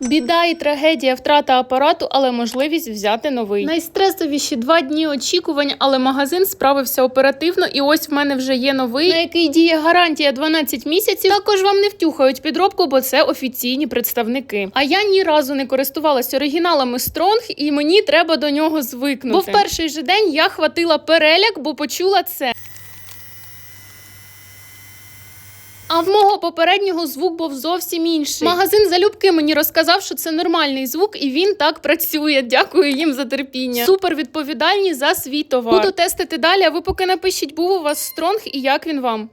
Біда і трагедія, втрата апарату, але можливість взяти новий. Найстресовіші 2 дні очікувань, але магазин справився оперативно, і ось в мене вже є новий, на який діє гарантія 12 місяців. Також вам не втюхають підробку, бо це офіційні представники. А я ні разу не користувалась оригіналами Strong, і мені треба до нього звикнути. Бо в перший же день я хватила переляк, бо почула це. А в мого попереднього звук був зовсім інший. Магазин залюбки мені розказав, що це нормальний звук, і він так працює. Дякую їм за терпіння. Супер відповідальні за свій товар. Буду тестити далі, а ви поки напишіть, був у вас Strong і як він вам.